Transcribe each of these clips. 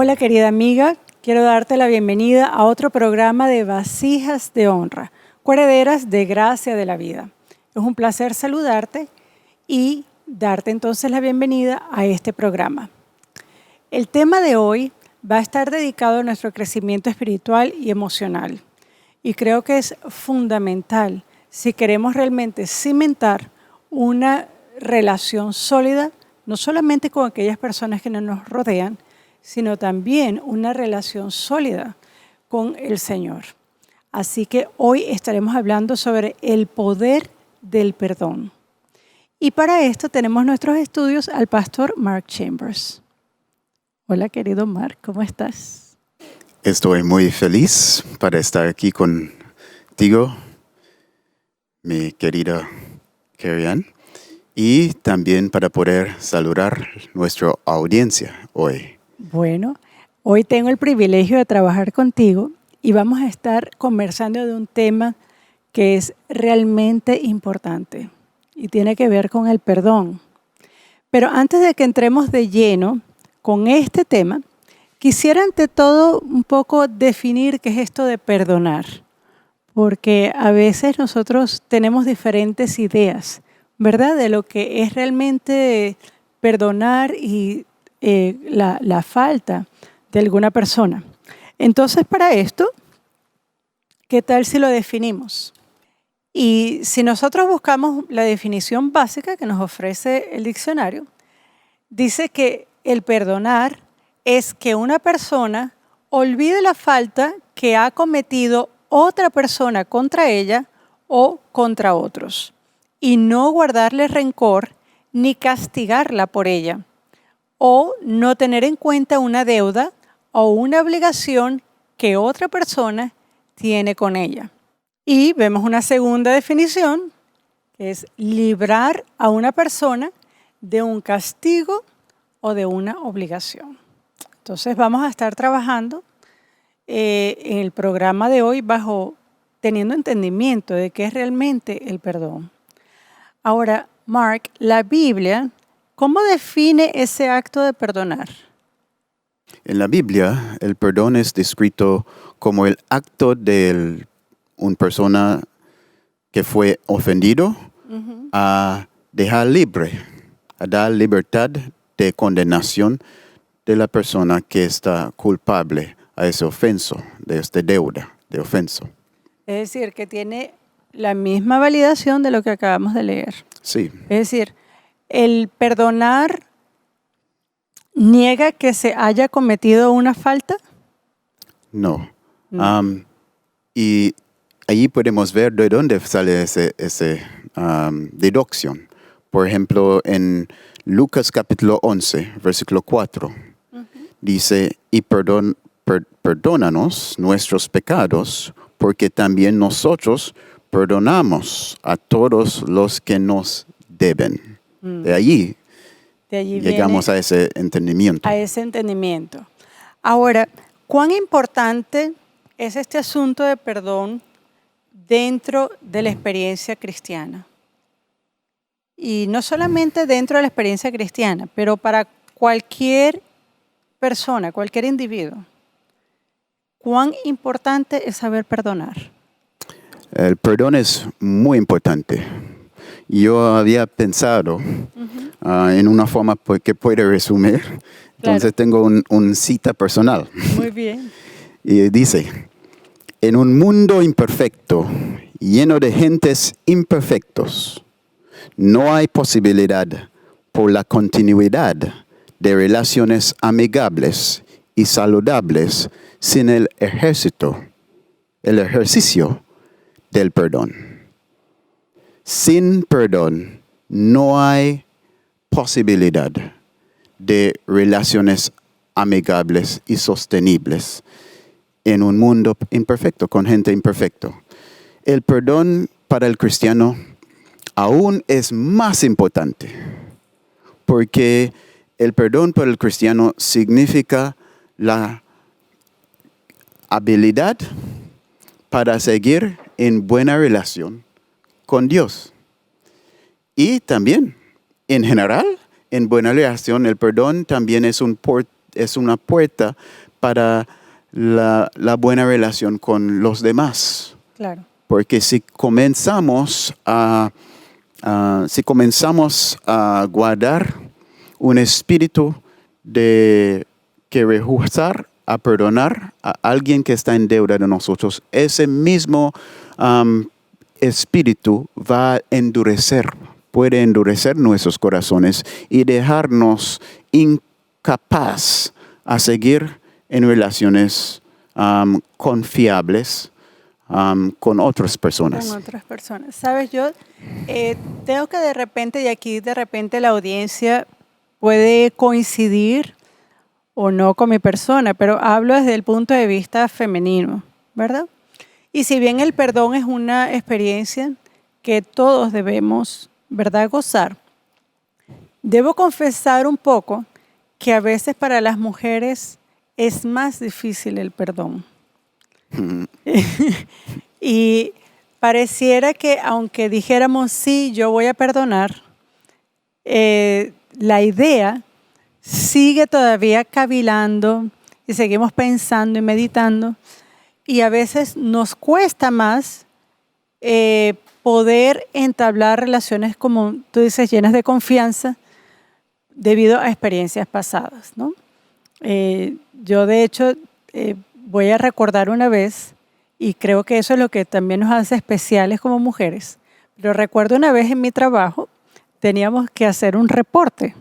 Hola querida amiga, quiero darte la bienvenida a otro programa de Vasijas de Honra, coherederas de gracia de la vida. Es un placer saludarte y darte entonces la bienvenida a este programa. El tema de hoy va a estar dedicado a nuestro crecimiento espiritual y emocional. Y creo que es fundamental si queremos realmente cimentar una relación sólida, no solamente con aquellas personas que nos rodean, sino también una relación sólida con el Señor. Así que hoy estaremos hablando sobre el poder del perdón. Y para esto tenemos nuestros estudios al pastor Mark Chambers. Hola querido Mark, ¿cómo estás? Estoy muy feliz para estar aquí contigo, mi querida Carrie-Ann, y también para poder saludar nuestra audiencia hoy. Bueno, hoy tengo el privilegio de trabajar contigo y vamos a estar conversando de un tema que es realmente importante y tiene que ver con el perdón. Pero antes de que entremos de lleno con este tema, quisiera ante todo un poco definir qué es esto de perdonar, porque a veces nosotros tenemos diferentes ideas, ¿verdad? De lo que es realmente perdonar y la falta de alguna persona. Entonces, para esto, ¿qué tal si lo definimos? Y si nosotros buscamos la definición básica que nos ofrece el diccionario, dice que el perdonar es que una persona olvide la falta que ha cometido otra persona contra ella o contra otros y no guardarle rencor ni castigarla por ella, o no tener en cuenta una deuda o una obligación que otra persona tiene con ella. Y vemos una segunda definición, que es librar a una persona de un castigo o de una obligación. Entonces vamos a estar trabajando en el programa de hoy teniendo entendimiento de qué es realmente el perdón. Ahora, Mark, la Biblia, ¿cómo define ese acto de perdonar? En la Biblia, el perdón es descrito como el acto de una persona que fue ofendido a dejar libre, a dar libertad de condenación de la persona que está culpable a ese ofenso, de esta deuda de ofenso. Es decir, que tiene la misma validación de lo que acabamos de leer. Sí. Es decir, el perdonar niega que se haya cometido una falta. No. Y allí podemos ver de dónde sale esa deducción. Por ejemplo, en Lucas capítulo 11, versículo 4, dice, y perdónanos nuestros pecados, porque también nosotros perdonamos a todos los que nos deben. De allí llegamos a ese entendimiento. A ese entendimiento. Ahora, ¿cuán importante es este asunto de perdón dentro de la experiencia cristiana? Y no solamente dentro de la experiencia cristiana, pero para cualquier persona, cualquier individuo. ¿Cuán importante es saber perdonar? El perdón es muy importante. Yo había pensado en una forma que puede resumir. Entonces tengo una cita personal. Muy bien. Y dice, en un mundo imperfecto, lleno de gentes imperfectos, no hay posibilidad por la continuidad de relaciones amigables y saludables sin el ejercicio del perdón. Sin perdón no hay posibilidad de relaciones amigables y sostenibles en un mundo imperfecto, con gente imperfecta. El perdón para el cristiano aún es más importante, porque el perdón para el cristiano significa la habilidad para seguir en buena relación con Dios. Y también, en general, en buena relación, el perdón también es una es una puerta para la buena relación con los demás. Claro. Porque si comenzamos a guardar un espíritu de que rehusar a perdonar a alguien que está en deuda de nosotros, ese mismo espíritu va a puede endurecer nuestros corazones y dejarnos incapaz a seguir en relaciones confiables con otras personas. Con otras personas. Sabes, yo tengo que de repente, y aquí de repente la audiencia puede coincidir o no con mi persona, pero hablo desde el punto de vista femenino, ¿verdad? Y si bien el perdón es una experiencia que todos debemos, ¿verdad?, gozar, debo confesar un poco que a veces para las mujeres es más difícil el perdón. Y pareciera que aunque dijéramos sí, yo voy a perdonar, la idea sigue todavía cavilando y seguimos pensando y meditando y a veces nos cuesta más poder entablar relaciones, como tú dices, llenas de confianza debido a experiencias pasadas, ¿no? Yo de hecho voy a recordar una vez, y creo que eso es lo que también nos hace especiales como mujeres, pero recuerdo una vez en mi trabajo teníamos que hacer un reporte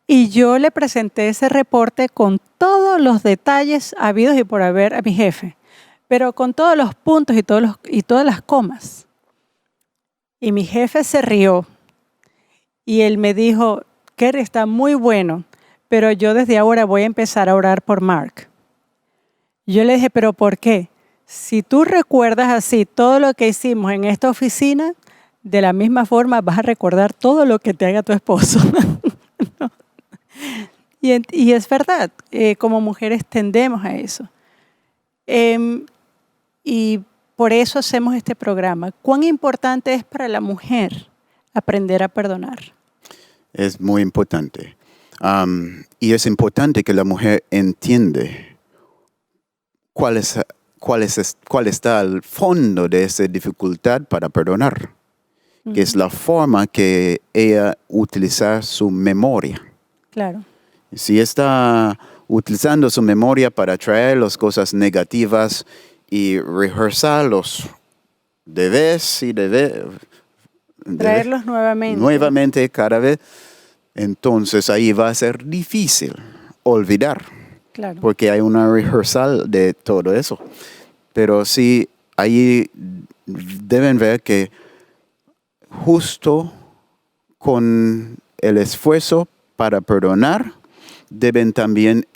y yo le presenté ese reporte con todos los detalles habidos y por haber a mi jefe, pero con todos los puntos y todas las comas. Y mi jefe se rió y él me dijo, Kerry, está muy bueno, pero yo desde ahora voy a empezar a orar por Mark. Yo le dije, ¿pero por qué? Si tú recuerdas así todo lo que hicimos en esta oficina, de la misma forma vas a recordar todo lo que te haga tu esposo. ¿No? Y es verdad, como mujeres tendemos a eso. Y por eso hacemos este programa. ¿Cuán importante es para la mujer aprender a perdonar? Es muy importante. Y es importante que la mujer entiende cuál está al fondo de esa dificultad para perdonar, que es la forma que ella utiliza su memoria. Claro. Si está utilizando su memoria para traer las cosas negativas y rehearsarlos traerlos nuevamente. Nuevamente cada vez, entonces ahí va a ser difícil olvidar. Claro. Porque hay una rehearsal de todo eso. Pero sí, ahí deben ver que justo con el esfuerzo para perdonar, deben también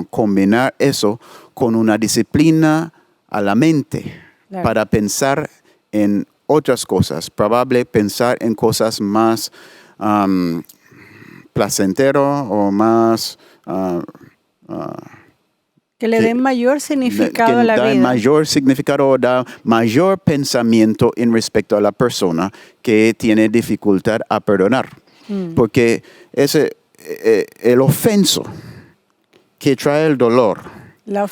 combinar eso con una disciplina a la mente, claro, para pensar en otras cosas. Probable pensar en cosas más placenteras o más... que le den mayor significado a la vida. Mayor significado, da mayor pensamiento en respecto a la persona que tiene dificultad a perdonar. Porque el ofenso que trae el dolor, la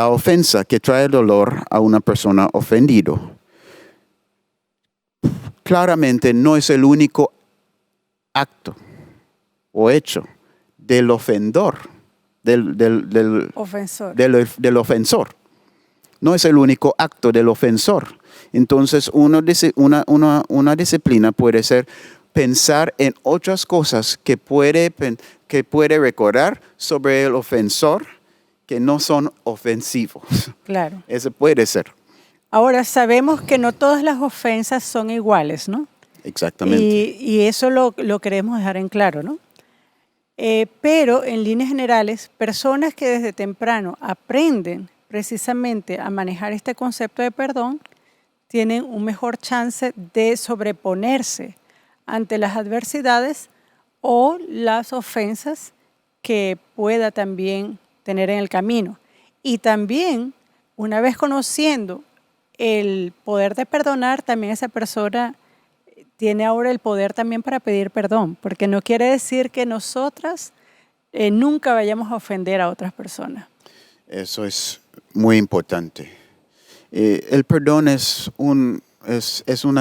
ofensa que trae el dolor a una persona ofendido, claramente no es el único acto o hecho del ofensor. Del ofensor. No es el único acto del ofensor. Entonces, una disciplina puede ser pensar en otras cosas que puede recordar sobre el ofensor que no son ofensivos. Claro. Eso puede ser. Ahora, sabemos que no todas las ofensas son iguales, ¿no? Exactamente. Y eso lo queremos dejar en claro, ¿no? Pero en líneas generales, personas que desde temprano aprenden precisamente a manejar este concepto de perdón, tienen un mejor chance de sobreponerse ante las adversidades o las ofensas que pueda también tener en el camino. Y también, una vez conociendo el poder de perdonar, también esa persona tiene ahora el poder también para pedir perdón, porque no quiere decir que nosotras nunca vayamos a ofender a otras personas. Eso es muy importante. El perdón es un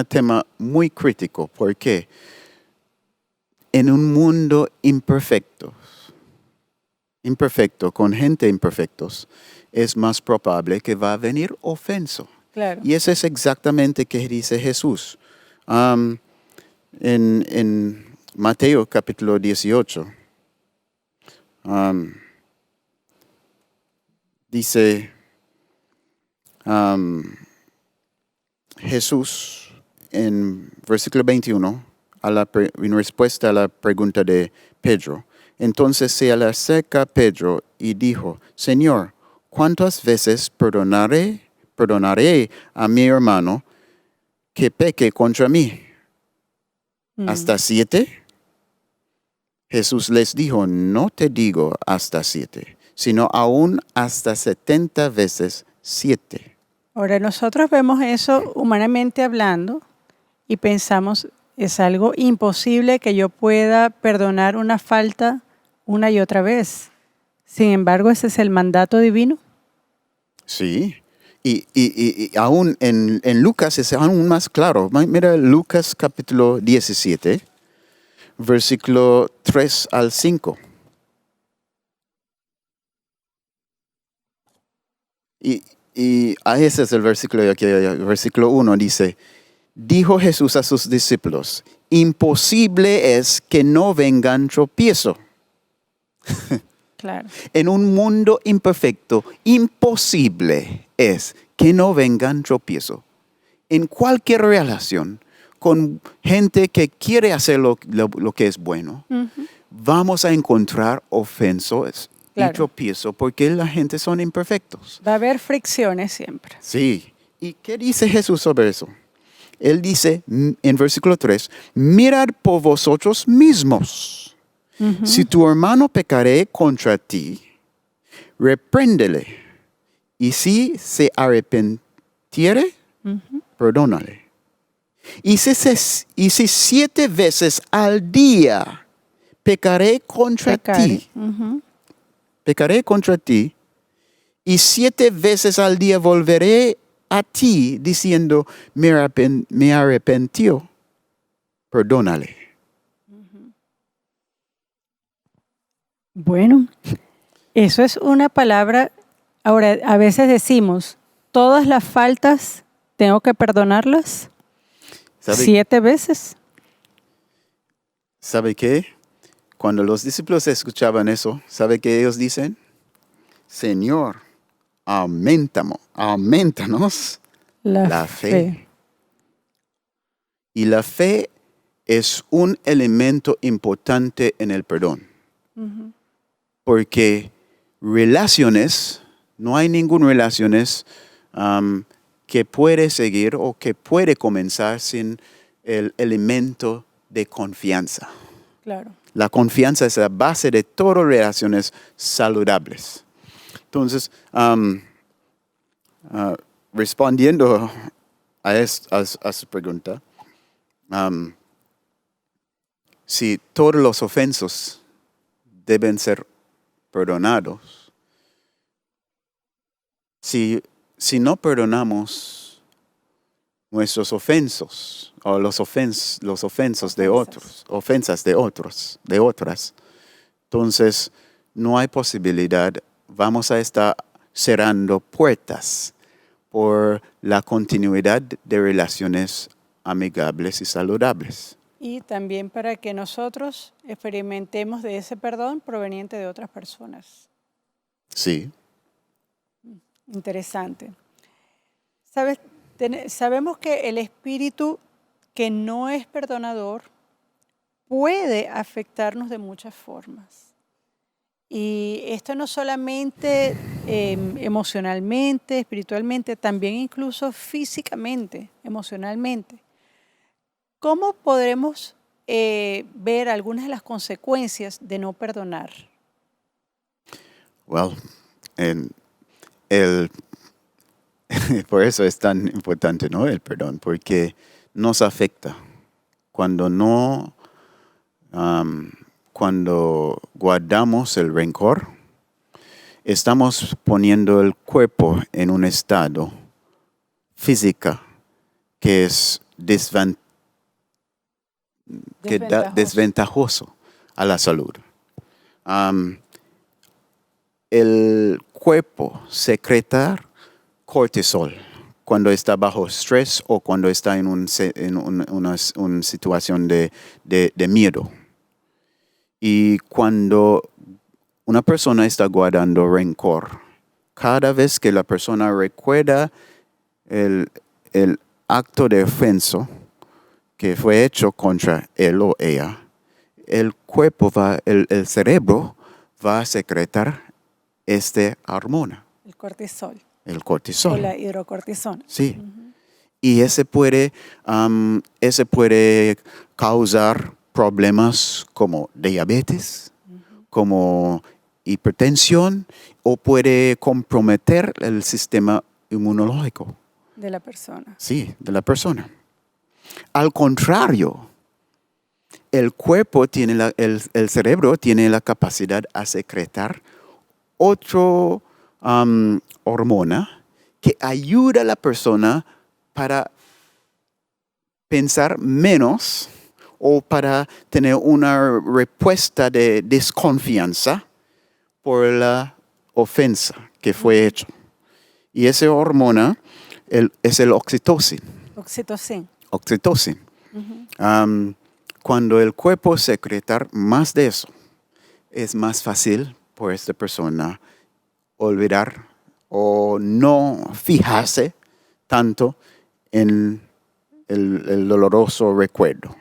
tema muy crítico porque en un mundo imperfecto, con gente imperfectos, es más probable que va a venir ofensa. Claro. Y eso es exactamente que dice Jesús. En Mateo capítulo 18, dice Jesús en versículo 21, en respuesta a la pregunta de Pedro. Entonces se le acerca Pedro y dijo, Señor, ¿cuántas veces perdonaré a mi hermano que peque contra mí? ¿Hasta 7? Jesús les dijo, no te digo hasta 7, sino aún hasta 70 veces 7. Ahora nosotros vemos eso humanamente hablando y pensamos, es algo imposible que yo pueda perdonar una falta una y otra vez. Sin embargo, ese es el mandato divino. Sí, y aún en Lucas es aún más claro. Mira Lucas capítulo 17, versículo 3 al 5. Y ese es el versículo de aquí, el versículo 1 dice, dijo Jesús a sus discípulos, imposible es que no vengan tropiezo. Claro. En un mundo imperfecto, imposible es que no vengan tropiezo. En cualquier relación, con gente que quiere hacer lo que es bueno, vamos a encontrar ofensas y tropiezo porque la gente son imperfectos. Va a haber fricciones siempre. Sí. ¿Y qué dice Jesús sobre eso? Él dice en versículo 3, mirad por vosotros mismos. Si tu hermano pecaré contra ti, repréndele. Y si se arrepintiere, perdónale. Y si 7 veces al día pecaré contra ti, pecaré contra ti, y 7 veces al día volveré a ti diciendo, me arrepentió, perdónale. Bueno, eso es una palabra. Ahora, a veces decimos, todas las faltas tengo que perdonarlas 7 veces. ¿Sabe qué? Cuando los discípulos escuchaban eso, ¿sabe qué ellos dicen? Señor, aumentanos la fe. Y la fe es un elemento importante en el perdón. Porque relaciones, no hay ninguna relaciones que puede seguir o que puede comenzar sin el elemento de confianza. Claro. La confianza es la base de todas relaciones saludables. Entonces, respondiendo a su pregunta, si todos los ofensos deben ser perdonados, si no perdonamos nuestros ofensos o los ofensos de otros, ofensas de otros, de otras, entonces no hay posibilidad, vamos a estar cerrando puertas por la continuidad de relaciones amigables y saludables. Y también para que nosotros experimentemos de ese perdón proveniente de otras personas. Sí. Interesante. ¿Sabes? Sabemos que el espíritu que no es perdonador puede afectarnos de muchas formas. Y esto no solamente emocionalmente, espiritualmente, también incluso físicamente, emocionalmente. ¿Cómo podremos ver algunas de las consecuencias de no perdonar? Well, por eso es tan importante, ¿no? El perdón, porque nos afecta. Cuando no cuando guardamos el rencor, estamos poniendo el cuerpo en un estado físico que es desventajoso a la salud. El cuerpo secreta cortisol cuando está bajo estrés o cuando está en una situación de miedo. Y cuando una persona está guardando rencor, cada vez que la persona recuerda el acto de ofensa que fue hecho contra él o ella, el cerebro va a secretar esta hormona. El cortisol. El cortisol. O la hidrocortisona. Sí. Y ese puede causar problemas como diabetes, como hipertensión, o puede comprometer el sistema inmunológico. De la persona. Sí, de la persona. Al contrario, el cuerpo el cerebro tiene la capacidad de secretar otra hormona que ayuda a la persona para pensar menos o para tener una respuesta de desconfianza por la ofensa que fue hecha. Y esa hormona es el oxitocina. Oxitocina. Cuando el cuerpo secreta más de eso, es más fácil por esta persona olvidar o no fijarse tanto en el doloroso recuerdo.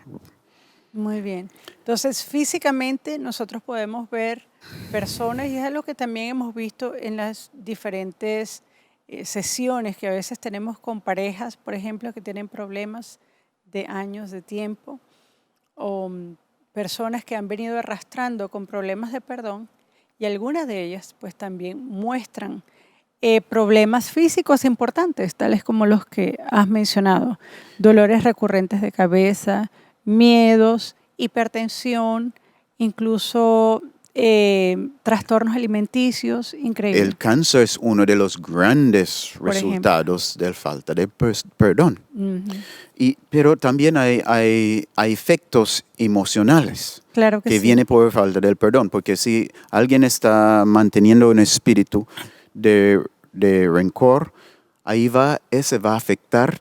Muy bien. Entonces, físicamente nosotros podemos ver personas, y es algo que también hemos visto en las diferentes sesiones que a veces tenemos con parejas, por ejemplo, que tienen problemas de años de tiempo, o personas que han venido arrastrando con problemas de perdón, y algunas de ellas pues también muestran problemas físicos importantes, tales como los que has mencionado: dolores recurrentes de cabeza, miedos, hipertensión, incluso trastornos alimenticios. Increíble. El cáncer es uno de los grandes resultados de falta de perdón. Pero también hay efectos emocionales claro que sí. vienen por falta del perdón, porque si alguien está manteniendo un espíritu de rencor, ese va a afectar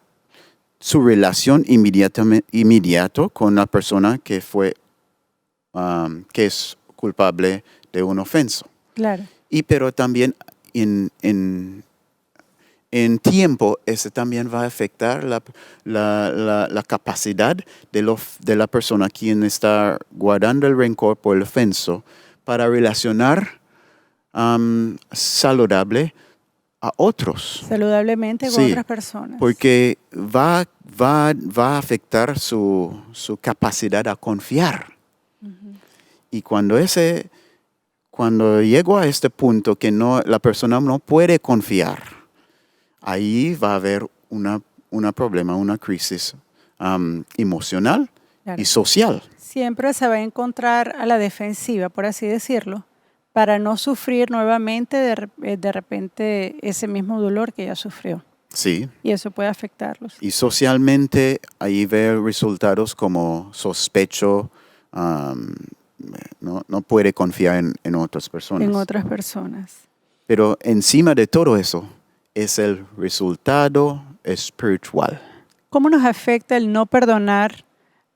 su relación inmediato con la persona que es culpable de una ofensa. Claro. Pero también en tiempo, ese también va a afectar la capacidad de la persona quien está guardando el rencor por el ofenso para relacionar saludablemente con otras personas. Porque va a afectar su capacidad a confiar. Y cuando llego a este punto que la persona no puede confiar, ahí va a haber un problema, una crisis emocional y social. Siempre se va a encontrar a la defensiva, por así decirlo, para no sufrir nuevamente de repente ese mismo dolor que ya sufrió. Sí. Y eso puede afectarlos. Y socialmente ahí veo resultados como sospecho, no puede confiar en otras personas. En otras personas. Pero encima de todo eso es el resultado espiritual. ¿Cómo nos afecta el no perdonar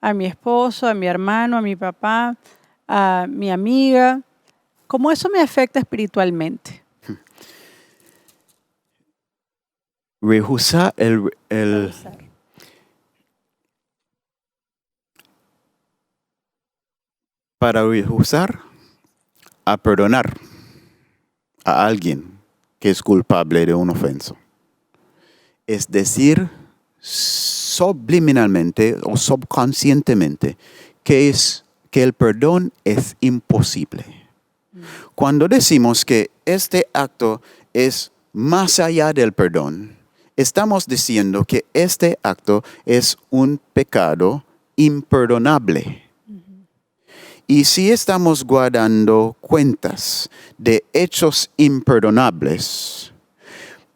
a mi esposo, a mi hermano, a mi papá, a mi amiga? ¿Cómo eso me afecta espiritualmente? Rehusar para rehusar a perdonar a alguien que es culpable de una ofensa. Es decir, subliminalmente o subconscientemente que el perdón es imposible. Cuando decimos que este acto es más allá del perdón, estamos diciendo que este acto es un pecado imperdonable. Y si estamos guardando cuentas de hechos imperdonables,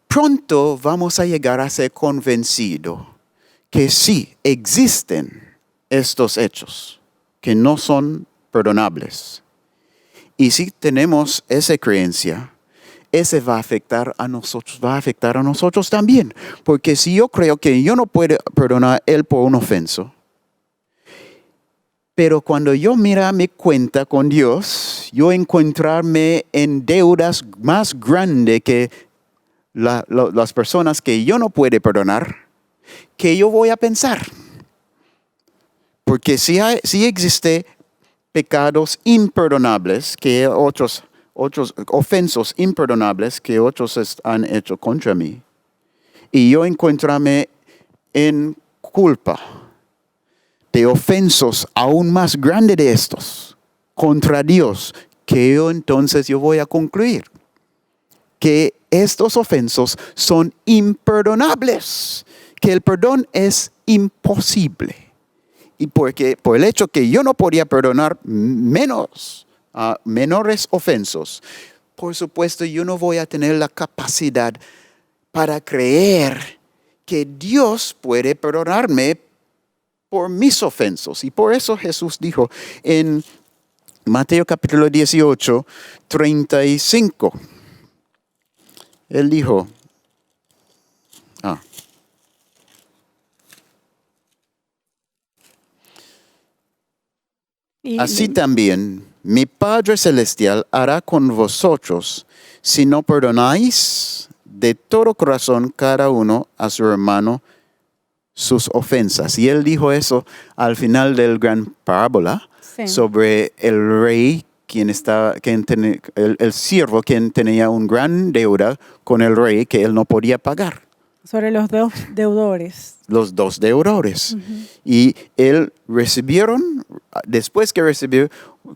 pronto vamos a llegar a ser convencidos que sí existen estos hechos que no son perdonables. Y si tenemos esa creencia, ese va a afectar a nosotros también. Porque si yo creo que yo no puedo perdonar a él por un ofenso, pero cuando yo mira mi cuenta con Dios, yo encontrarme en deudas más grandes que las personas que yo no puedo perdonar, ¿qué yo voy a pensar? Porque si existe pecados imperdonables, que otros ofensos imperdonables que otros han hecho contra mí, y yo encontrarme en culpa de ofensos aún más grandes de estos contra Dios, que entonces yo voy a concluir que estos ofensos son imperdonables, que el perdón es imposible. Y por el hecho que yo no podía perdonar menores ofensos, por supuesto yo no voy a tener la capacidad para creer que Dios puede perdonarme por mis ofensos. Y por eso Jesús dijo en Mateo capítulo 18, 35. Él dijo, así también mi Padre Celestial hará con vosotros si no perdonáis de todo corazón cada uno a su hermano sus ofensas. Y él dijo eso al final del gran parábola sobre el rey, el siervo quien tenía un gran deuda con el rey que él no podía pagar. Sobre los dos deudores. Los dos deudores. Uh-huh. Y él recibieron, después que recibió,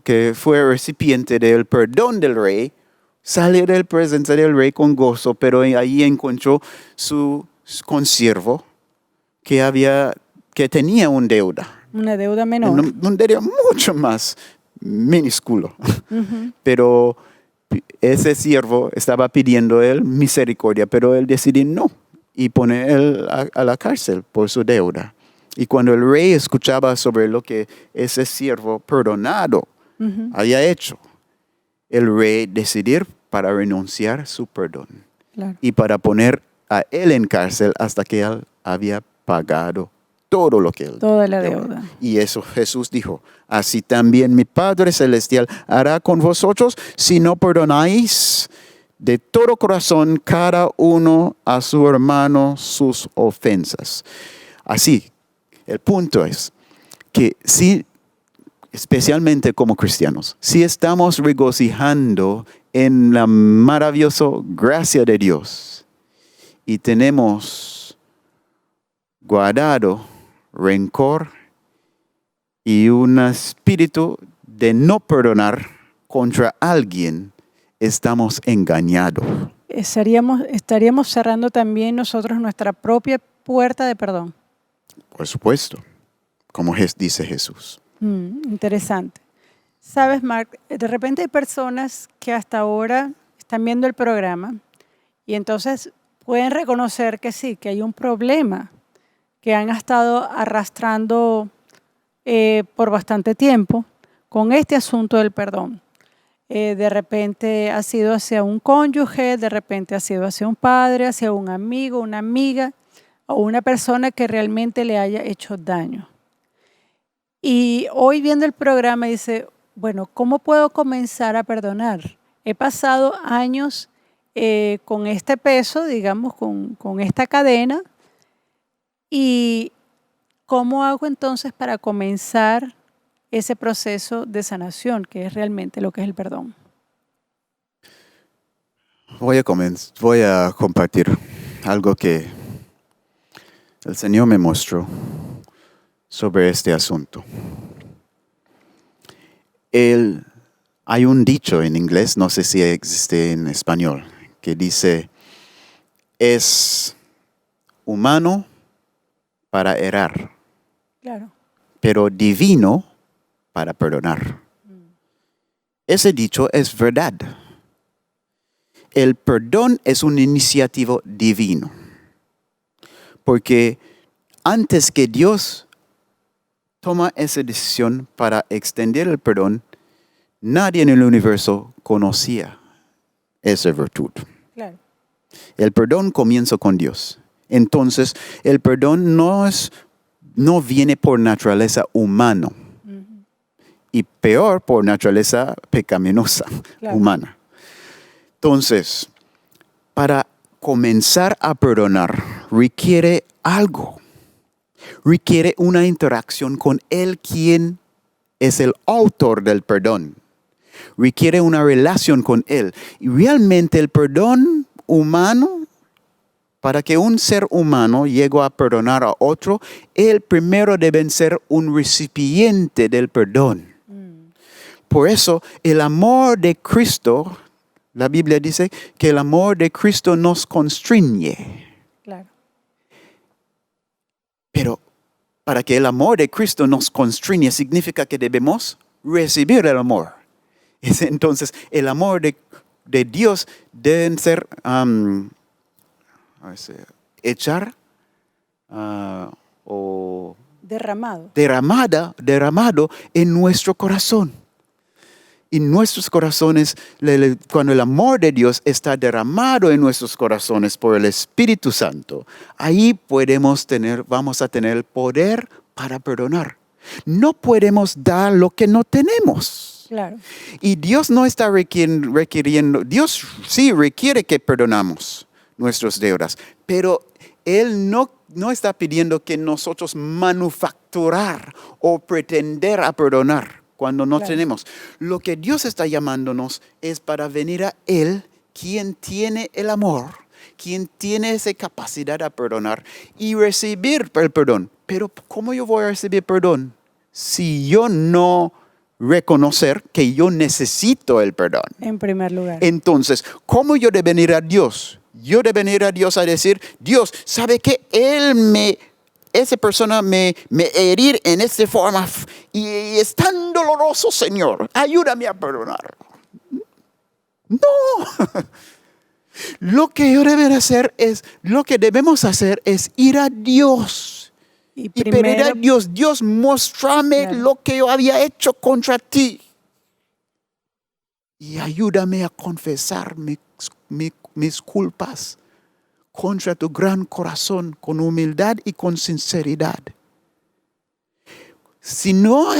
que fue recipiente del perdón del rey, salió del presencia del rey con gozo, pero ahí encontró su consiervo que tenía una deuda. Una deuda menor. Un deuda mucho más minúsculo. Uh-huh. Pero ese siervo estaba pidiendo él misericordia, pero él decidió no y poner él a la cárcel por su deuda. Y cuando el rey escuchaba sobre lo que ese siervo perdonado uh-huh. había hecho, el rey decidió para renunciar su perdón. Claro. Y para poner a él en cárcel hasta que él había pagado todo lo que él toda la deuda. Y eso Jesús dijo, así también mi Padre Celestial hará con vosotros si no perdonáis de todo corazón cada uno a su hermano sus ofensas. Así, el punto es que si, especialmente como cristianos, si estamos regocijando en la maravillosa gracia de Dios y tenemos guardado rencor y un espíritu de no perdonar contra alguien, estamos engañados. Estaríamos cerrando también nosotros nuestra propia puerta de perdón. Por supuesto, como dice Jesús. Interesante. Sabes, Mark, de repente hay personas que hasta ahora están viendo el programa y entonces pueden reconocer que sí, que hay un problema que han estado arrastrando por bastante tiempo con este asunto del perdón. De repente ha sido hacia un cónyuge, de repente ha sido hacia un padre, hacia un amigo, una amiga o una persona que realmente le haya hecho daño. Y hoy viendo el programa dice, bueno, ¿cómo puedo comenzar a perdonar? He pasado años con este peso, digamos, con esta cadena. ¿Y cómo hago entonces para comenzar ese proceso de sanación, que es realmente lo que es el perdón? Voy a compartir algo que el Señor me mostró sobre este asunto. Hay un dicho en inglés, no sé si existe en español, que dice, es humano para errar, claro, pero divino para perdonar. ese dicho es verdad. El perdón es una iniciativa divina. Porque antes que Dios toma esa decisión para extender el perdón, nadie en el universo conocía esa virtud. Claro. El perdón comienza con Dios. Entonces, el perdón no viene por naturaleza humana. Y peor por naturaleza pecaminosa, Claro. humana. Entonces, para comenzar a perdonar requiere algo. Requiere una interacción con Él, quien es el autor del perdón. Requiere una relación con Él. Y realmente el perdón humano, para que un ser humano llegue a perdonar a otro, él primero debe ser un recipiente del perdón. Por eso el amor de Cristo, la Biblia dice que el amor de Cristo nos constriñe. Claro. Pero para que el amor de Cristo nos constriñe significa que debemos recibir el amor. Entonces el amor de Dios debe ser echar o derramado en nuestro corazón. En nuestros corazones, cuando el amor de Dios está derramado en nuestros corazones por el Espíritu Santo, ahí vamos a tener el poder para perdonar. No podemos dar lo que no tenemos. Claro. Y Dios no está requiriendo, Dios sí requiere que perdonamos nuestras deudas, pero Él no está pidiendo que nosotros manufacturar o pretender a perdonar cuando no tenemos. Lo que Dios está llamándonos es para venir a Él, quien tiene el amor, quien tiene esa capacidad de perdonar y recibir el perdón. Pero ¿cómo yo voy a recibir perdón si yo no reconocer que yo necesito el perdón? En primer lugar. Entonces, ¿cómo yo debo venir a Dios? Yo debo venir a Dios a decir, Dios, ¿sabe qué? Esa persona me herir en esta forma y es tan doloroso, Señor. Ayúdame a perdonar. No. Lo que debemos hacer es ir a Dios y pedir a Dios, Dios, muéstrame lo que yo había hecho contra ti. Y ayúdame a confesar mis culpas contra tu gran corazón, con humildad y con sinceridad. Si no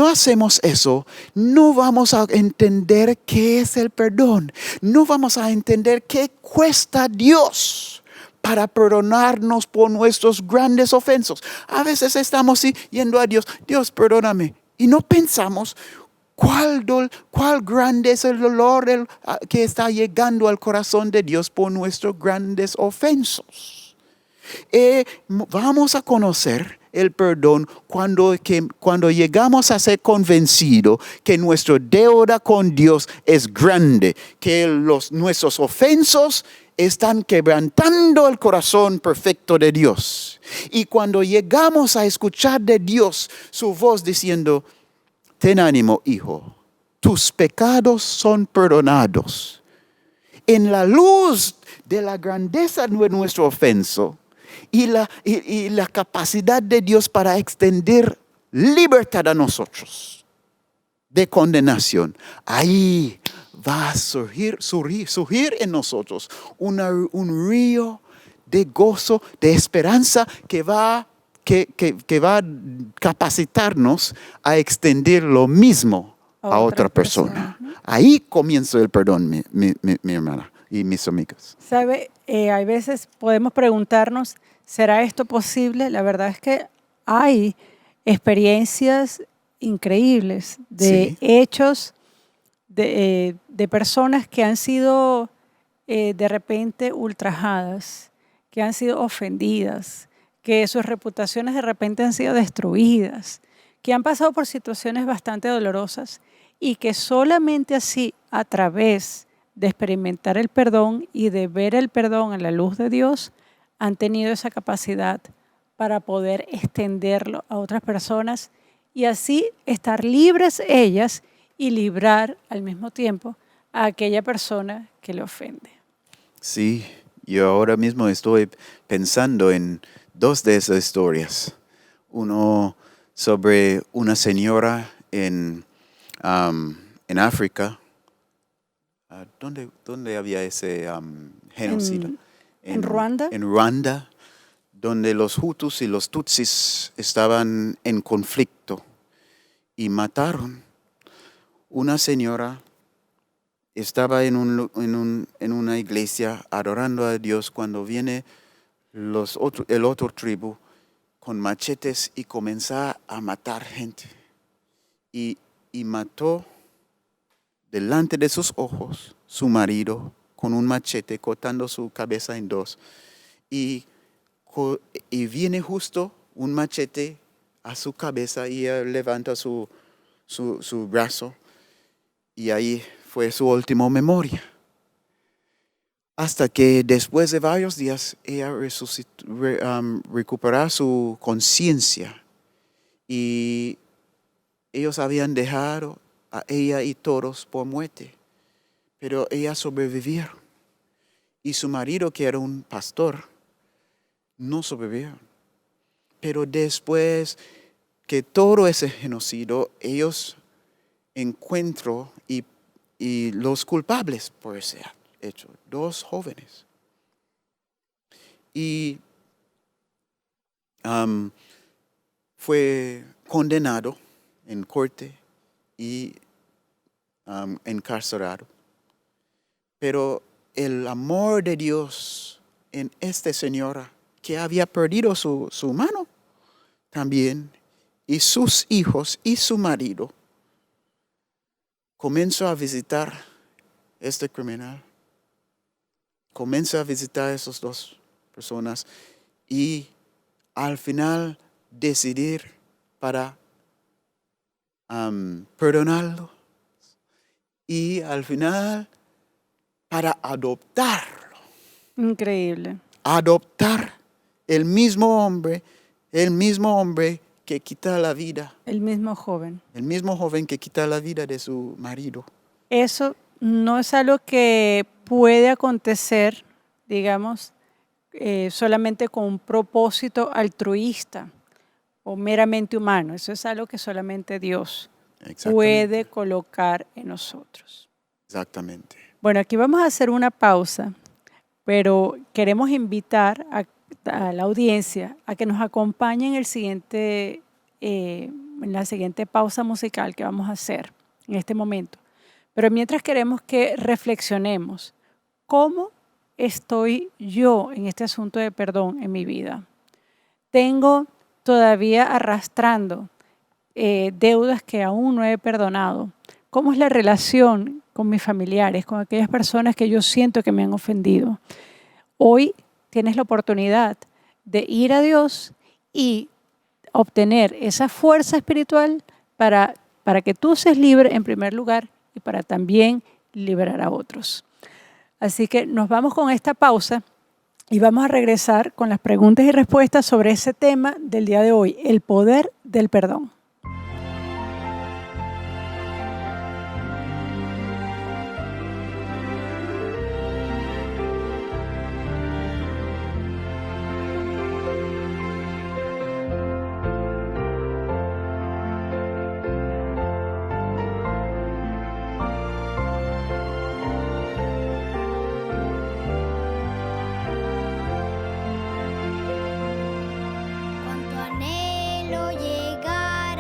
hacemos eso, no vamos a entender qué es el perdón. No vamos a entender qué cuesta a Dios para perdonarnos por nuestros grandes ofensos. A veces estamos yendo a Dios, Dios, perdóname. Y no pensamos cuál grande es el dolor que está llegando al corazón de Dios por nuestros grandes ofensos. Vamos a conocer el perdón cuando llegamos a ser convencidos que nuestra deuda con Dios es grande, que nuestros ofensos están quebrantando el corazón perfecto de Dios. Y cuando llegamos a escuchar de Dios su voz diciendo, ten ánimo, hijo, tus pecados son perdonados. En la luz de la grandeza de nuestro ofenso y la capacidad de Dios para extender libertad a nosotros de condenación, ahí va a surgir en nosotros un río de gozo, de esperanza que va a capacitarnos a extender lo mismo a otra persona. Ahí comienza el perdón, mi hermana y mis amigas. ¿Sabe? Hay veces podemos preguntarnos, ¿será esto posible? La verdad es que hay experiencias increíbles de hechos de personas que han sido de repente ultrajadas, que han sido ofendidas, que sus reputaciones de repente han sido destruidas, que han pasado por situaciones bastante dolorosas y que solamente así, a través de experimentar el perdón y de ver el perdón en la luz de Dios, han tenido esa capacidad para poder extenderlo a otras personas y así estar libres ellas y librar al mismo tiempo a aquella persona que le ofende. Sí, yo ahora mismo estoy pensando en dos de esas historias. Uno sobre una señora en África. ¿Dónde había ese genocidio? ¿En Ruanda? En Ruanda, donde los Hutus y los Tutsis estaban en conflicto y mataron. Una señora estaba en una iglesia adorando a Dios cuando viene el otro tribu con machetes y comenzó a matar gente. Y mató delante de sus ojos su marido con un machete cortando su cabeza en dos. Y viene justo un machete a su cabeza y ella levanta su brazo y ahí fue su última memoria. Hasta que después de varios días ella recuperó su conciencia y ellos habían dejado a ella y todos por muerte, pero ella sobrevivió. Y su marido, que era un pastor, no sobrevivió. Pero después que todo ese genocidio, ellos encuentran y los culpables por ese hecho, 2 jóvenes. Y fue condenado en corte y encarcelado. Pero el amor de Dios en esta señora que había perdido su mano también, y sus hijos y su marido, comenzó a visitar este criminal, comenzó a visitar a esas 2 personas y al final decidir para perdonarlo y al final para adoptarlo. Increíble. Adoptar el mismo hombre que quita la vida. El mismo joven. El mismo joven que quita la vida de su marido. Eso no es algo que puede acontecer, digamos, solamente con un propósito altruista o meramente humano. Eso es algo que solamente Dios puede colocar en nosotros. Exactamente. Bueno, aquí vamos a hacer una pausa, pero queremos invitar a la audiencia a que nos acompañe en la siguiente pausa musical que vamos a hacer en este momento. Pero mientras queremos que reflexionemos, ¿cómo estoy yo en este asunto de perdón en mi vida? Tengo todavía arrastrando deudas que aún no he perdonado. ¿Cómo es la relación con mis familiares, con aquellas personas que yo siento que me han ofendido? Hoy tienes la oportunidad de ir a Dios y obtener esa fuerza espiritual para que tú seas libre en primer lugar y para también liberar a otros. Así que nos vamos con esta pausa y vamos a regresar con las preguntas y respuestas sobre ese tema del día de hoy, el poder del perdón. Cuánto anhelo llegar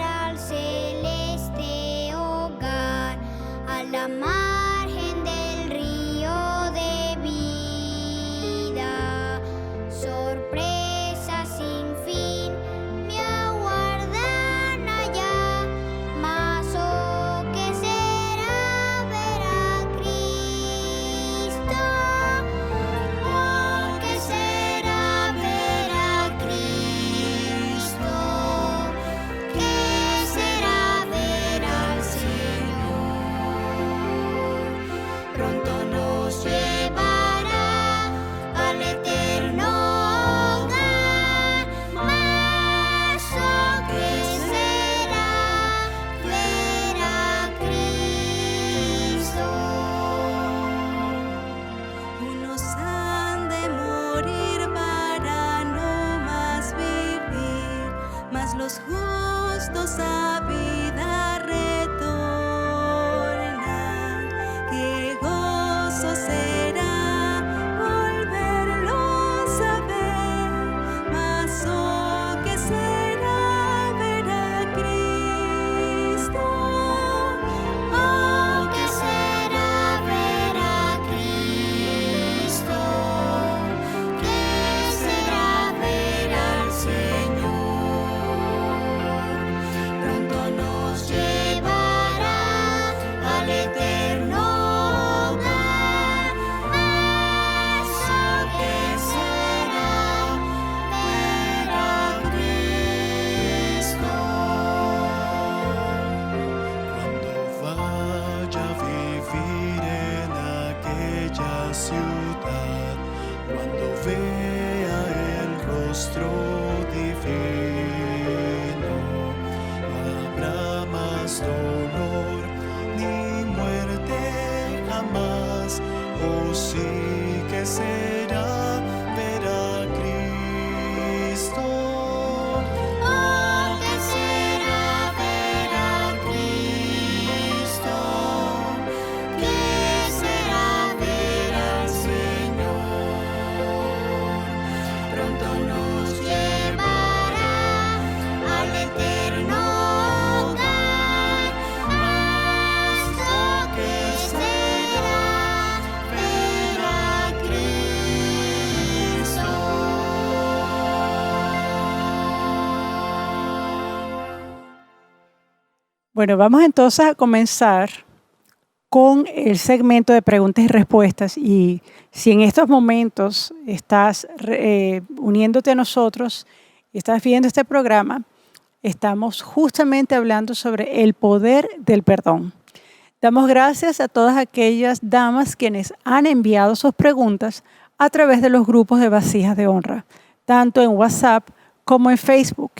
más dolor ni muerte jamás. Oh sí que será ver a Cristo. Oh, que será ver a Cristo, que será ver al Señor. Pronto nos llevará al eterno hogar. Hasta que será ver a Cristo. Bueno, vamos entonces a comenzar con el segmento de preguntas y respuestas. Y si en estos momentos estás uniéndote a nosotros y estás viendo este programa, estamos justamente hablando sobre el poder del perdón. Damos gracias a todas aquellas damas quienes han enviado sus preguntas a través de los grupos de Vasijas de Honra, tanto en WhatsApp como en Facebook.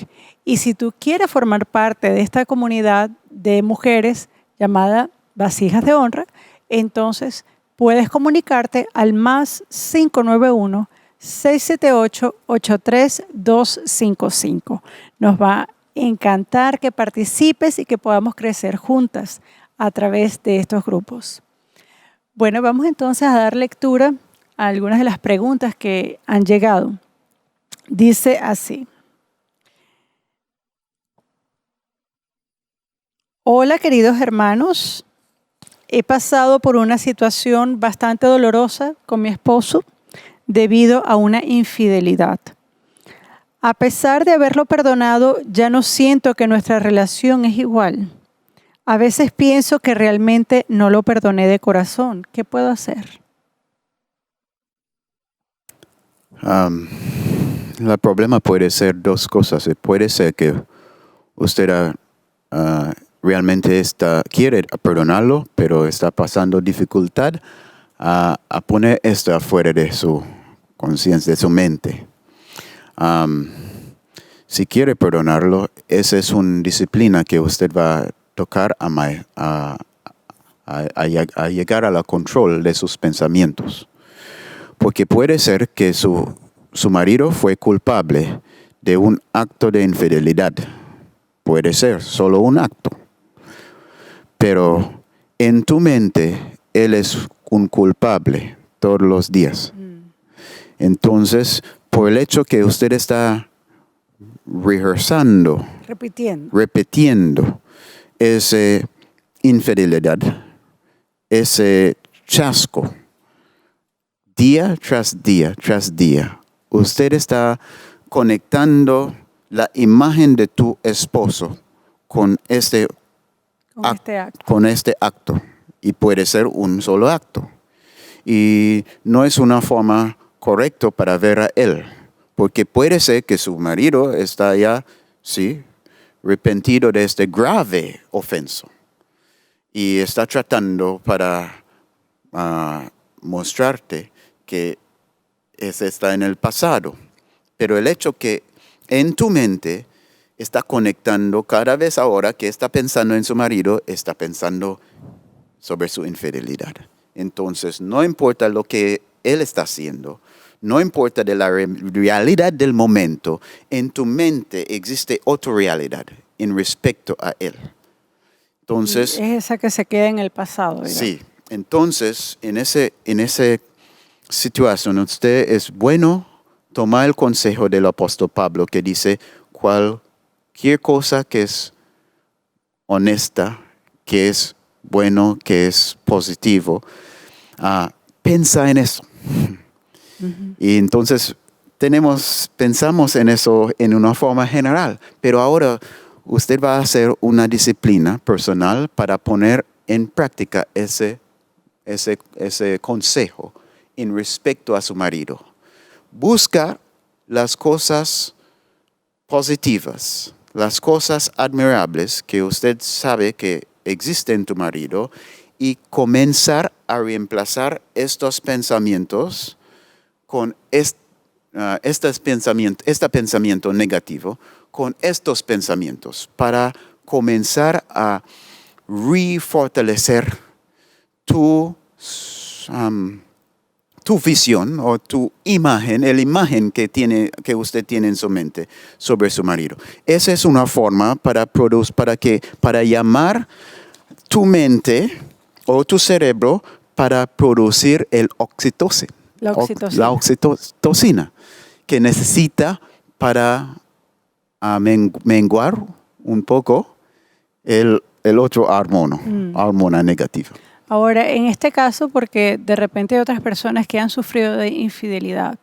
Y si tú quieres formar parte de esta comunidad de mujeres llamada Vasijas de Honra, entonces puedes comunicarte al más 591-678-83255. Nos va a encantar que participes y que podamos crecer juntas a través de estos grupos. Bueno, vamos entonces a dar lectura a algunas de las preguntas que han llegado. Dice así. Hola, queridos hermanos. He pasado por una situación bastante dolorosa con mi esposo debido a una infidelidad. A pesar de haberlo perdonado, ya no siento que nuestra relación es igual. A veces pienso que realmente no lo perdoné de corazón. ¿Qué puedo hacer? El problema puede ser dos cosas. Puede ser que usted realmente quiere perdonarlo, pero está pasando dificultad a poner esto afuera de su conciencia, de su mente. Si quiere perdonarlo, esa es una disciplina que usted va a tocar a llegar al control de sus pensamientos. Porque puede ser que su marido fue culpable de un acto de infidelidad. Puede ser solo un acto. Pero en tu mente, él es un culpable todos los días. Entonces, por el hecho que usted está repitiendo esa infidelidad, ese chasco, día tras día tras día, usted está conectando la imagen de tu esposo con este acto. Y puede ser un solo acto. Y no es una forma correcta para ver a él. Porque puede ser que su marido está ya, sí, arrepentido de este grave ofensa. Y está tratando para mostrarte que ese está en el pasado. Pero el hecho que en tu mente está conectando cada vez ahora que está pensando en su marido, está pensando sobre su infidelidad. Entonces, no importa lo que él está haciendo, no importa de la realidad del momento, en tu mente existe otra realidad en respecto a él. Entonces, y es esa que se queda en el pasado. ¿Verdad? Sí. Entonces, en esa situación, usted es bueno tomar el consejo del apóstol Pablo que dice, cualquier cosa que es honesta, que es bueno, que es positivo, piensa en eso. Uh-huh. Y entonces pensamos en eso en una forma general, pero ahora usted va a hacer una disciplina personal para poner en práctica ese consejo en respecto a su marido. Busca las cosas positivas, las cosas admirables que usted sabe que existen en tu marido y comenzar a reemplazar estos pensamientos con este pensamiento negativo con estos pensamientos para comenzar a refortalecer tu visión o tu imagen, la imagen que usted tiene en su mente sobre su marido. Esa es una forma para llamar tu mente o tu cerebro para producir la oxitocina que necesita para menguar un poco el otro hormona negativa. Ahora, en este caso, porque de repente hay otras personas que han sufrido de infidelidad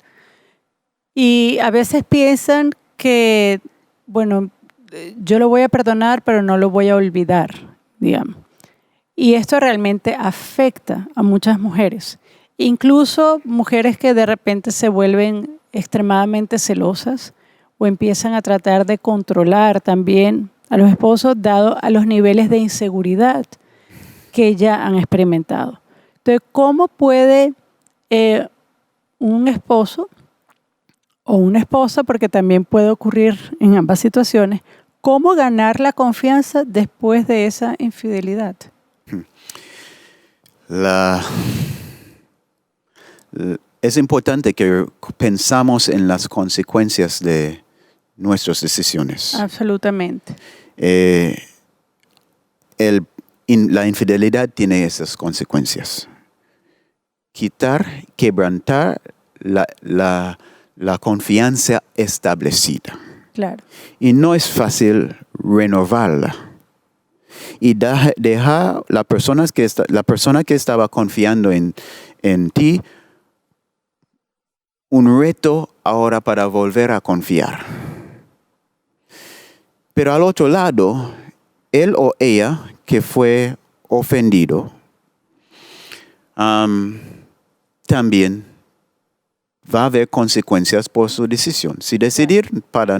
y a veces piensan que, bueno, yo lo voy a perdonar, pero no lo voy a olvidar, digamos. Y esto realmente afecta a muchas mujeres, incluso mujeres que de repente se vuelven extremadamente celosas o empiezan a tratar de controlar también a los esposos dado a los niveles de inseguridad que ya han experimentado. Entonces, ¿cómo puede un esposo o una esposa, porque también puede ocurrir en ambas situaciones, cómo ganar la confianza después de esa infidelidad? Es importante que pensamos en las consecuencias de nuestras decisiones. Absolutamente. La infidelidad tiene esas consecuencias. Quebrantar la confianza establecida. Claro. Y no es fácil renovarla. Y dejar la persona que estaba confiando en ti un reto ahora para volver a confiar. Pero al otro lado, él o ella que fue ofendido, también va a haber consecuencias por su decisión. Si decidir para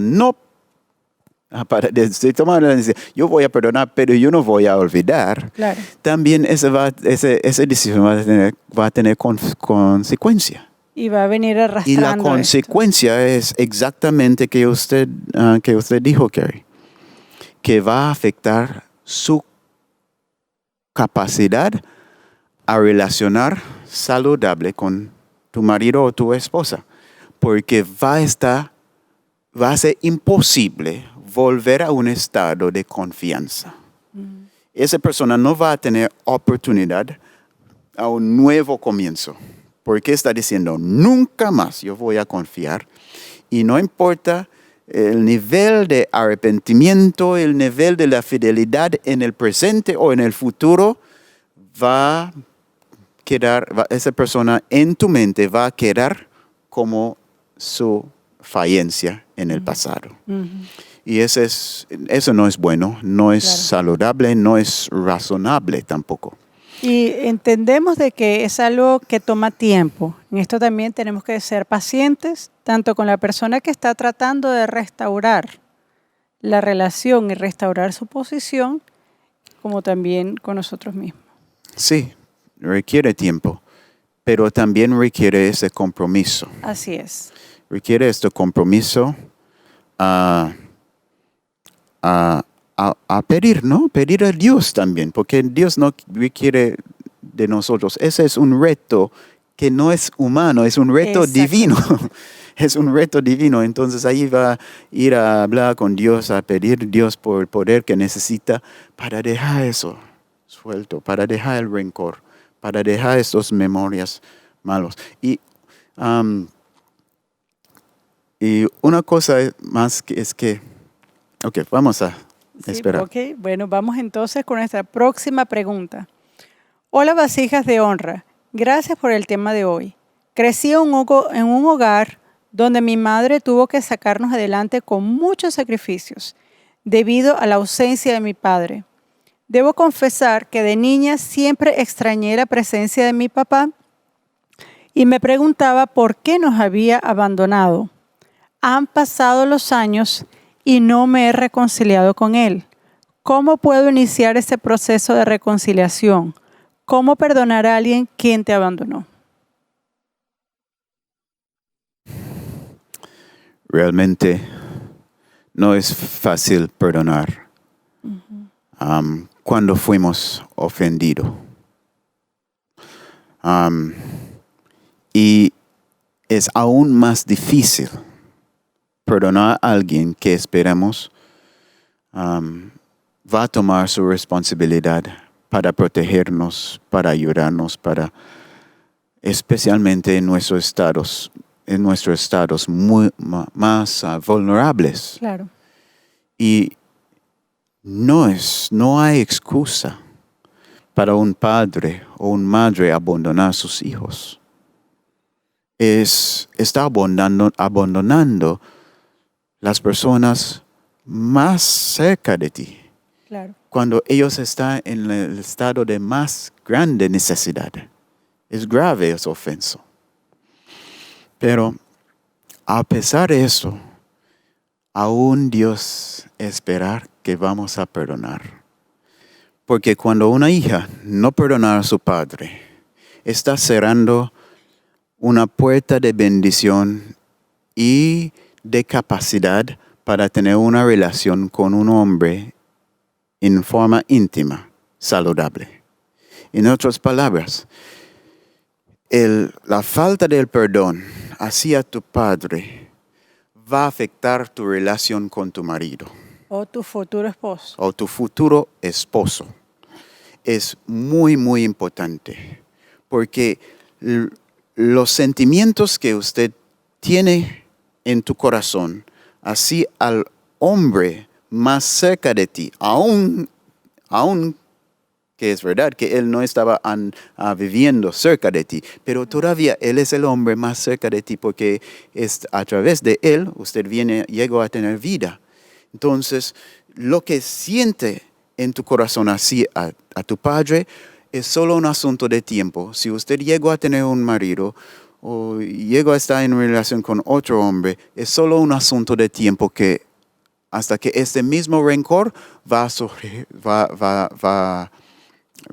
tomar la decisión, yo voy a perdonar, pero yo no voy a olvidar, Claro. también esa decisión va a tener consecuencia. Y va a venir arrastrando. Y la consecuencia es exactamente que usted dijo, Carrie, que va a afectar su capacidad a relacionar saludable con tu marido o tu esposa, porque va a ser imposible volver a un estado de confianza. Esa persona no va a tener oportunidad a un nuevo comienzo, porque está diciendo, nunca más yo voy a confiar, y no importa el nivel de arrepentimiento, el nivel de la fidelidad en el presente o en el futuro, esa persona en tu mente va a quedar como su falencia en el pasado. Y eso no es bueno, no es saludable, no es razonable tampoco. Y entendemos de que es algo que toma tiempo. En esto también tenemos que ser pacientes, tanto con la persona que está tratando de restaurar la relación y restaurar su posición, como también con nosotros mismos. Sí, requiere tiempo, pero también requiere ese compromiso. Así es. Requiere este compromiso a pedir, ¿no? Pedir a Dios también, porque Dios no requiere de nosotros. Ese es un reto que no es humano, es un reto divino. Es un reto divino. Entonces ahí va a ir a hablar con Dios, a pedir a Dios por el poder que necesita para dejar eso suelto, para dejar el rencor, para dejar estas memorias malos. Y una cosa más es que, vamos a esperar. Ok, bueno, vamos entonces con nuestra próxima pregunta. Hola, vasijas de honra. Gracias por el tema de hoy. Crecí en un hogar donde mi madre tuvo que sacarnos adelante con muchos sacrificios debido a la ausencia de mi padre. Debo confesar que de niña siempre extrañé la presencia de mi papá y me preguntaba por qué nos había abandonado. Han pasado los años y no me he reconciliado con él. ¿Cómo puedo iniciar ese proceso de reconciliación? ¿Cómo perdonar a alguien quien te abandonó? Realmente no es fácil perdonar cuando fuimos ofendidos. Y es aún más difícil perdonar a alguien que esperamos va a tomar su responsabilidad para protegernos, para ayudarnos, especialmente en nuestros estados más vulnerables. Claro. Y no hay excusa para un padre o una madre abandonar a sus hijos. Está abandonando las personas más cerca de ti. Claro. Cuando ellos están en el estado de más grande necesidad. Es grave esa ofensa. Pero a pesar de eso, aún Dios espera que vamos a perdonar. Porque cuando una hija no perdona a su padre, está cerrando una puerta de bendición y de capacidad para tener una relación con un hombre en forma íntima, saludable. En otras palabras, la falta del perdón hacia tu padre va a afectar tu relación con tu marido. O tu futuro esposo. O tu futuro esposo. Es muy, muy importante. Porque los sentimientos que usted tiene en tu corazón, así al hombre más cerca de ti, aún que es verdad que él no estaba viviendo cerca de ti, pero todavía él es el hombre más cerca de ti porque a través de él usted llegó a tener vida. Entonces, lo que siente en tu corazón así a tu padre es solo un asunto de tiempo. Si usted llegó a tener un marido o llegó a estar en relación con otro hombre, es solo un asunto de tiempo hasta que este mismo rencor va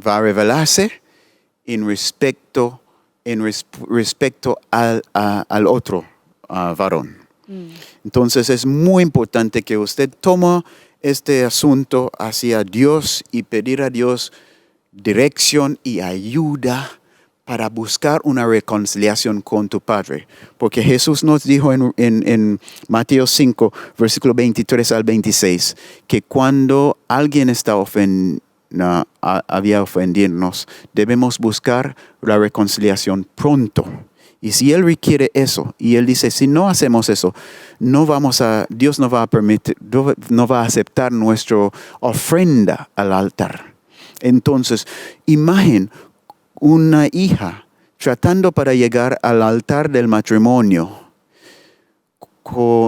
a revelarse en respecto al otro varón. Entonces es muy importante que usted tome este asunto hacia Dios y pedir a Dios dirección y ayuda para buscar una reconciliación con tu Padre. Porque Jesús nos dijo en Mateo 5, versículo 23 al 26, que cuando alguien está había ofendidos, debemos buscar la reconciliación pronto. Y si Él requiere eso, y Él dice, si no hacemos eso, Dios no va a permitir, no va a aceptar nuestra ofrenda al altar. Entonces, imaginen una hija tratando para llegar al altar del matrimonio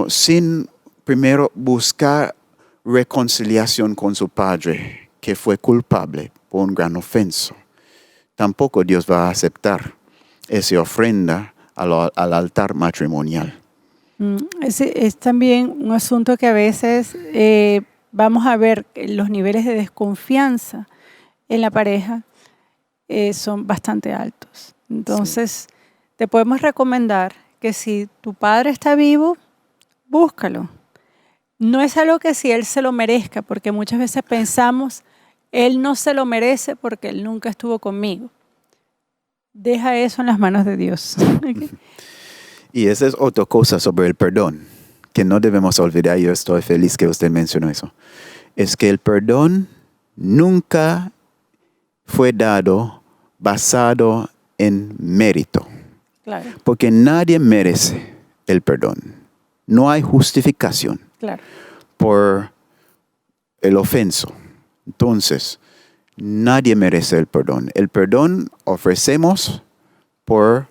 sin primero buscar reconciliación con su padre, que fue culpable por un gran ofensa. Tampoco Dios va a aceptar esa ofrenda al altar matrimonial. Es también un asunto que a veces vamos a ver los niveles de desconfianza en la pareja son bastante altos. Entonces, te podemos recomendar que si tu padre está vivo, búscalo. No es algo que si él se lo merezca, porque muchas veces pensamos, él no se lo merece porque él nunca estuvo conmigo. Deja eso en las manos de Dios. Y esa es otra cosa sobre el perdón, que no debemos olvidar. Yo estoy feliz que usted mencionó eso. Es que el perdón nunca fue dado basado en mérito. Claro. Porque nadie merece el perdón. No hay justificación por el ofenso. Entonces, nadie merece el perdón. El perdón ofrecemos por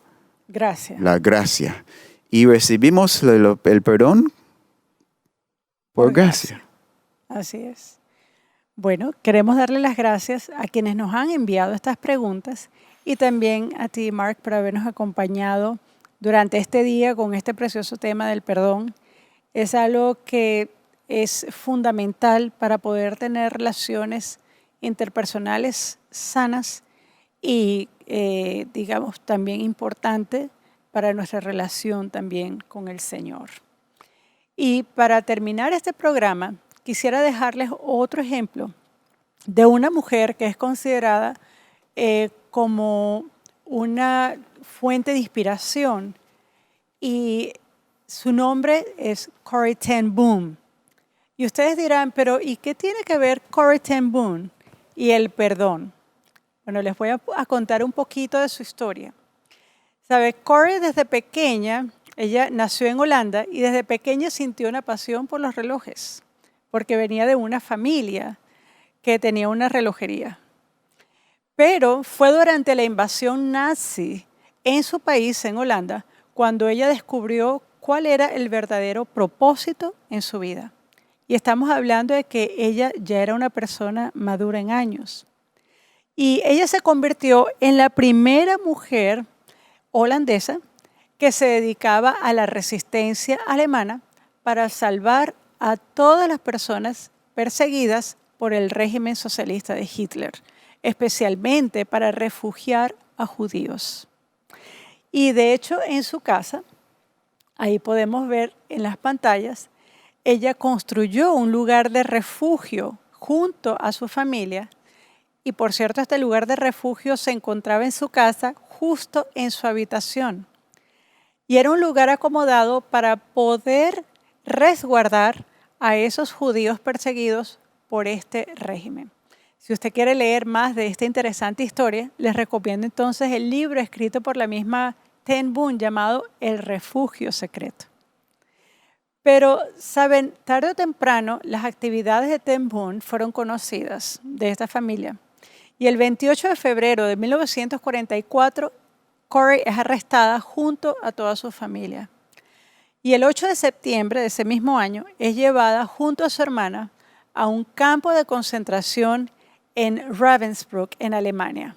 la gracia. Y recibimos el perdón por gracia. Así es. Bueno, queremos darle las gracias a quienes nos han enviado estas preguntas y también a ti, Mark, por habernos acompañado durante este día con este precioso tema del perdón. Es algo que es fundamental para poder tener relaciones interpersonales sanas y, digamos, también importante para nuestra relación también con el Señor. Y para terminar este programa, quisiera dejarles otro ejemplo de una mujer que es considerada como una fuente de inspiración, y su nombre es Corrie ten Boom. Y ustedes dirán, pero ¿y qué tiene que ver Corrie ten Boom y el perdón? Bueno, les voy a contar un poquito de su historia. ¿Sabe? Corrie desde pequeña, ella nació en Holanda y desde pequeña sintió una pasión por los relojes, porque venía de una familia que tenía una relojería. Pero fue durante la invasión nazi en su país, en Holanda, cuando ella descubrió cuál era el verdadero propósito en su vida. Y estamos hablando de que ella ya era una persona madura en años. Y ella se convirtió en la primera mujer holandesa que se dedicaba a la resistencia alemana para salvar a todas las personas perseguidas por el régimen socialista de Hitler, especialmente para refugiar a judíos. Y de hecho, en su casa, ahí podemos ver en las pantallas, ella construyó un lugar de refugio junto a su familia. Y por cierto, este lugar de refugio se encontraba en su casa, justo en su habitación. Y era un lugar acomodado para poder resguardar a esos judíos perseguidos por este régimen. Si usted quiere leer más de esta interesante historia, les recomiendo entonces el libro escrito por la misma Ten Boom llamado El Refugio Secreto. Pero, saben, tarde o temprano las actividades de Ten Boom fueron conocidas de esta familia. Y el 28 de febrero de 1944, Corrie es arrestada junto a toda su familia. Y el 8 de septiembre de ese mismo año es llevada junto a su hermana a un campo de concentración en Ravensbrück, en Alemania.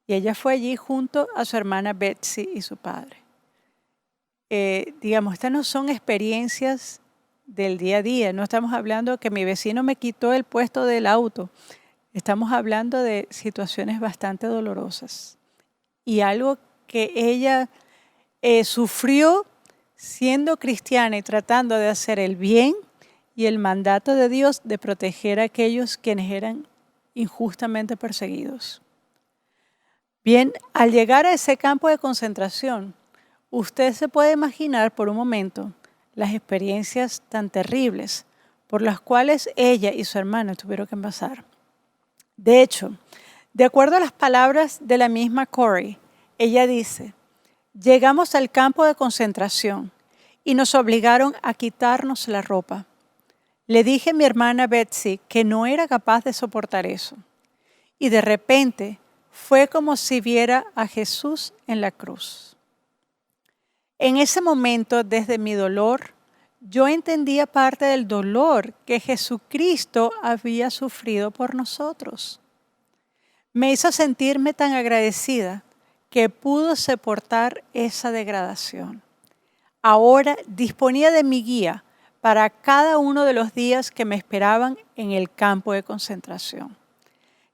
Y ella fue allí junto a su hermana Betsy y su padre. Digamos, estas no son experiencias del día a día. No estamos hablando que mi vecino me quitó el puesto del auto. Estamos hablando de situaciones bastante dolorosas. Y algo que ella sufrió siendo cristiana y tratando de hacer el bien y el mandato de Dios de proteger a aquellos quienes eran injustamente perseguidos. Bien, al llegar a ese campo de concentración, usted se puede imaginar por un momento las experiencias tan terribles por las cuales ella y su hermana tuvieron que pasar. De hecho, de acuerdo a las palabras de la misma Corrie, ella dice, llegamos al campo de concentración y nos obligaron a quitarnos la ropa. Le dije a mi hermana Betsy que no era capaz de soportar eso. Y de repente fue como si viera a Jesús en la cruz. En ese momento, desde mi dolor, yo entendía parte del dolor que Jesucristo había sufrido por nosotros. Me hizo sentirme tan agradecida que pudo soportar esa degradación. Ahora disponía de mi guía para cada uno de los días que me esperaban en el campo de concentración.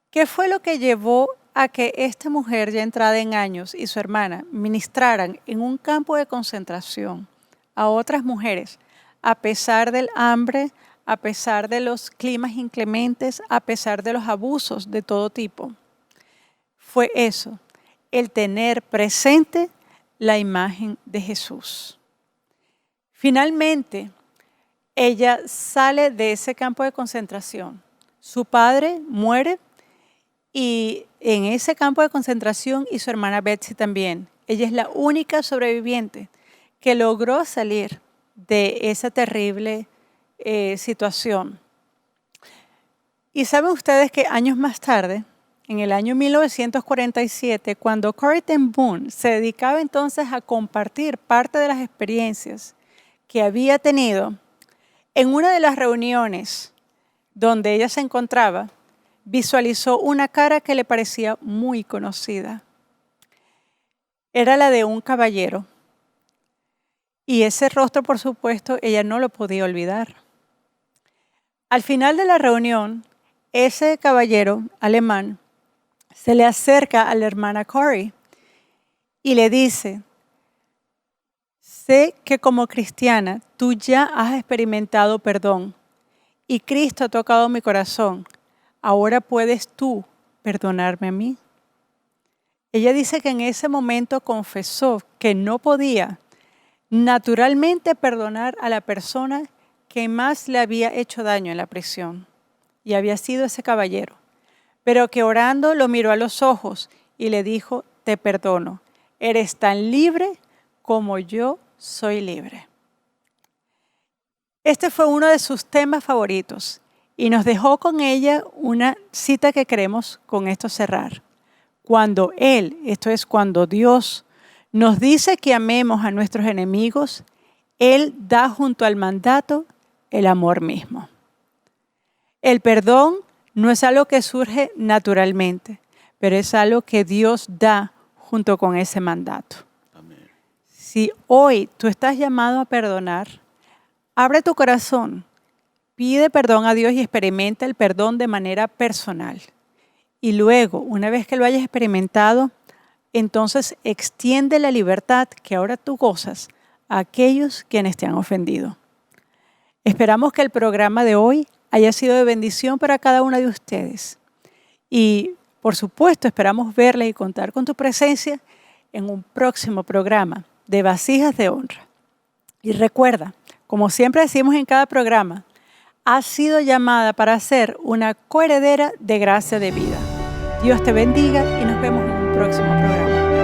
¿Qué fue lo que llevó a que esta mujer ya entrada en años y su hermana ministraran en un campo de concentración a otras mujeres, a pesar del hambre, a pesar de los climas inclementes, a pesar de los abusos de todo tipo? Fue eso, el tener presente la imagen de Jesús. Finalmente, ella sale de ese campo de concentración. Su padre muere y en ese campo de concentración y su hermana Betsy también. Ella es la única sobreviviente que logró salir de esa terrible situación. Y saben ustedes que años más tarde, en el año 1947, cuando Corrie ten Boom se dedicaba entonces a compartir parte de las experiencias que había tenido, en una de las reuniones donde ella se encontraba, visualizó una cara que le parecía muy conocida. Era la de un caballero. Y ese rostro, por supuesto, ella no lo podía olvidar. Al final de la reunión, ese caballero alemán se le acerca a la hermana Corrie y le dice, sé que como cristiana tú ya has experimentado perdón y Cristo ha tocado mi corazón. ¿ahora puedes tú perdonarme a mí? Ella dice que en ese momento confesó que no podía naturalmente perdonar a la persona que más le había hecho daño en la prisión, y había sido ese caballero, pero que orando lo miró a los ojos y le dijo: te perdono, eres tan libre como yo soy libre. Este fue uno de sus temas favoritos y nos dejó con ella una cita que queremos con esto cerrar. Cuando Él, esto es cuando Dios, nos dice que amemos a nuestros enemigos, Él da junto al mandato el amor mismo. El perdón no es algo que surge naturalmente, pero es algo que Dios da junto con ese mandato. Amén. Si hoy tú estás llamado a perdonar, abre tu corazón, pide perdón a Dios y experimenta el perdón de manera personal. Y luego, una vez que lo hayas experimentado, entonces extiende la libertad que ahora tú gozas a aquellos quienes te han ofendido. Esperamos que el programa de hoy haya sido de bendición para cada una de ustedes. Y, por supuesto, esperamos verles y contar con tu presencia en un próximo programa de Vasijas de Honra. Y recuerda, como siempre decimos en cada programa, has sido llamada para ser una coheredera de gracia de vida. Dios te bendiga y nos vemos en un próximo programa.